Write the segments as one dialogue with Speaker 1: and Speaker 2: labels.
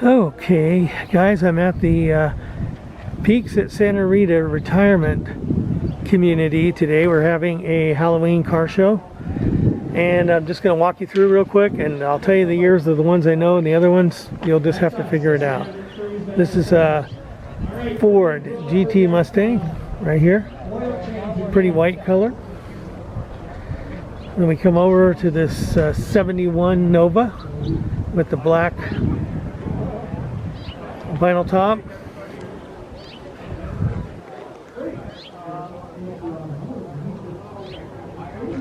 Speaker 1: Okay, guys, I'm at the Peaks at Santa Rita retirement community today. We're having a Halloween car show, and I'm just going to walk you through real quick, and I'll tell you the years of the ones I know, and the other ones you'll just have to figure it out. This is a Ford GT Mustang right here, pretty white color. Then we come over to this 71 Nova with the black vinyl top.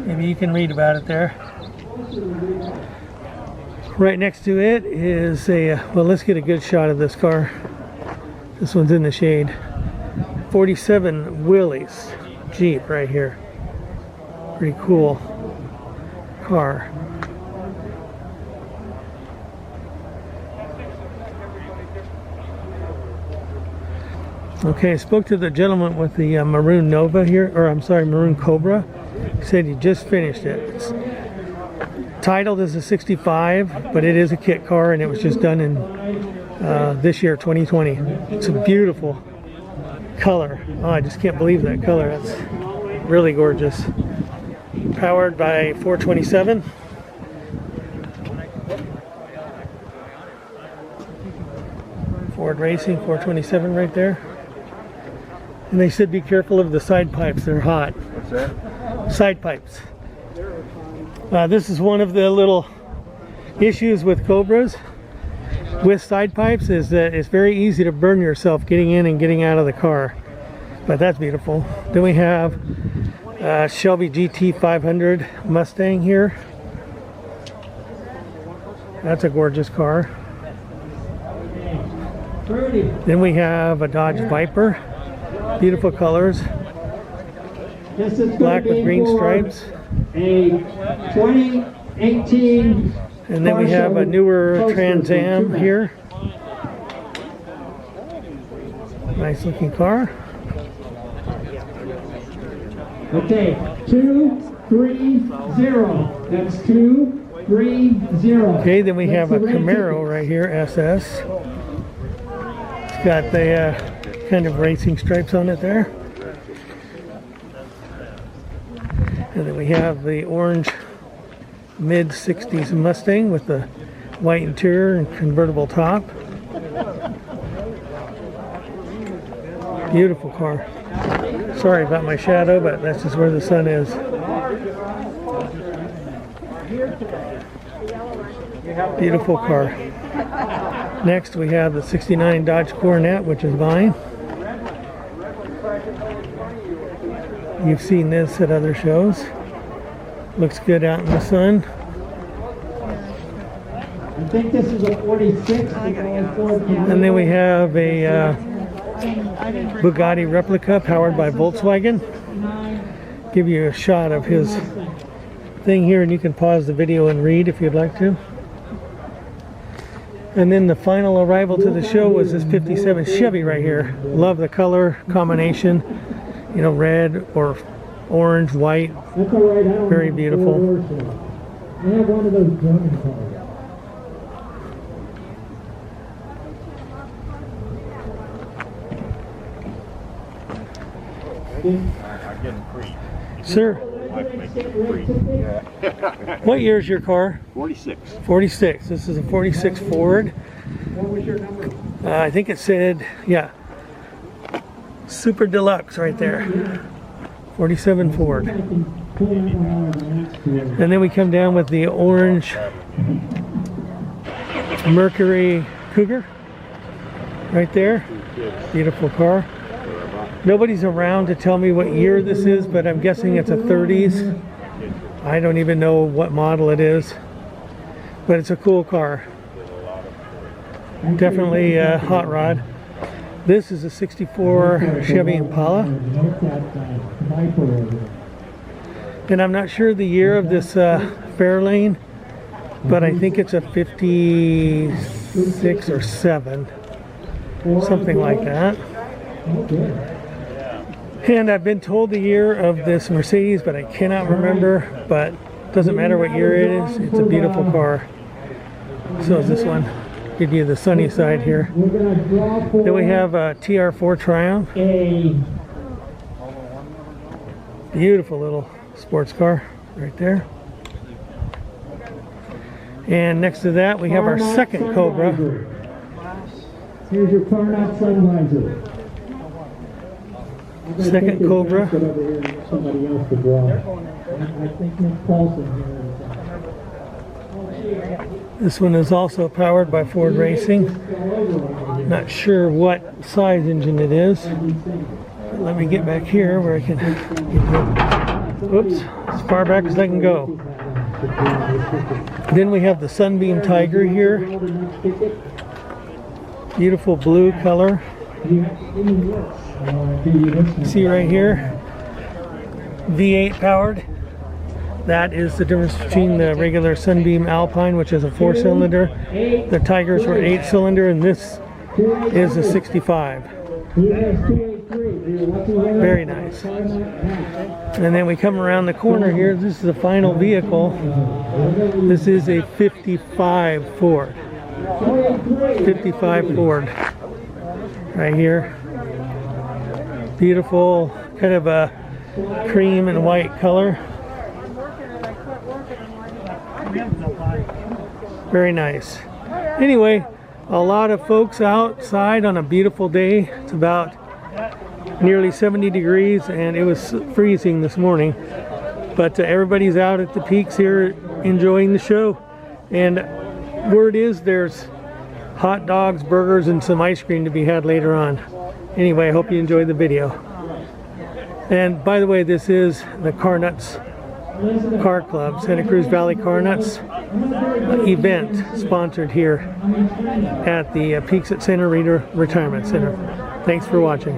Speaker 1: Maybe you can read about it there. Right next to it is a, well, let's get a good shot of this car. This one's in the shade. 47 Willis Jeep right here. Pretty cool car. Okay, I spoke to the gentleman with the maroon Nova here, or I'm sorry, maroon Cobra. He said he just finished it. It's titled as a 65, but it is a kit car, and it was just done in this year, 2020. It's a beautiful color. Oh, I just can't believe that color. That's really gorgeous. Powered by 427. Ford Racing 427 right there. And they said be careful of the side pipes, they're hot.
Speaker 2: What's that?
Speaker 1: Side pipes. This is one of the little issues with Cobras with side pipes, is that it's very easy to burn yourself getting in and getting out of the car. But that's beautiful. Then we have Shelby GT 500 Mustang here. That's a gorgeous car. Then we have a Dodge Viper. Beautiful colors. Black with green stripes.
Speaker 3: A 2018.
Speaker 1: And then we have a newer Trans Am here. Nice looking car.
Speaker 3: Okay, 230. That's 230.
Speaker 1: Okay, then we have a Camaro right here, SS. It's got the kind of racing stripes on it there. And then we have the orange mid-60s Mustang with the white interior and convertible top. Beautiful car. Sorry about my shadow, but that's just where the sun is. Beautiful car. Next we have the 69 Dodge Coronet, which is mine. You've seen this at other shows. Looks good out in the sun.
Speaker 3: I think this is a 46.
Speaker 1: And then we have a Bugatti replica powered by Volkswagen. Give you a shot of his thing here, and you can pause the video and read if you'd like to. And then the final arrival to the show was this 57 Chevy right here. Love the color combination, you know, red or orange, white. Very beautiful.
Speaker 3: I have one of those German cars.
Speaker 2: I get them free.
Speaker 1: Sir,
Speaker 2: Wife makes them free. Yeah.
Speaker 1: what year is your car?
Speaker 2: 46.
Speaker 1: 46. This is a 46 Ford.
Speaker 3: What was your number?
Speaker 1: I think it said, yeah, Super Deluxe right there. 47 Ford. And then we come down with the orange Mercury Cougar right there. Beautiful car. Nobody's around to tell me what year this is, but I'm guessing it's a 30s. I don't even know what model it is, but it's a cool car. Definitely a hot rod. This is a 64 Chevy Impala. And I'm not sure the year of this Fairlane, but I think it's a 56 or 7. Something like that. And I've been told the year of this Mercedes, but I cannot remember. But it doesn't matter what year it is, it's a beautiful car. So is this one. give you the sunny side here.
Speaker 3: We're going to draw for
Speaker 1: Then we have a TR4 Triumph.
Speaker 3: a
Speaker 1: Beautiful little sports car right there. And next to that, we have our
Speaker 3: Carnot
Speaker 1: second
Speaker 3: sun
Speaker 1: Cobra.
Speaker 3: visor. Here's your Carnot sun visor. I'm gonna
Speaker 1: Second
Speaker 3: take this
Speaker 1: Cobra.
Speaker 3: basket over here and somebody else to draw. I think Nick Paulson here.
Speaker 1: This one is also powered by Ford Racing. Not sure what size engine it is. Let me get back here where I can get oops, as far back as I can go. Then we have the Sunbeam Tiger here. Beautiful blue color. See right here, V8 powered. That is the difference between the regular Sunbeam Alpine, which is a 4-cylinder. The Tigers were 8-cylinder, and this is a 65. Very nice. And then we come around the corner here. This is the final vehicle. This is a 55 Ford. 55 Ford. Right here. Beautiful, kind of a cream and white color. Very nice. Anyway, a lot of folks outside on a beautiful day. It's about nearly 70 degrees and it was freezing this morning. But everybody's out at the peaks here enjoying the show. And word is there's hot dogs, burgers, and some ice cream to be had later on. Anyway, I hope you enjoyed the video. And by the way, this is the Carnuts Car Club, Santa Cruz Valley Carnuts event sponsored here at the Peaks at Santa Rita Retirement Center. Thanks for watching.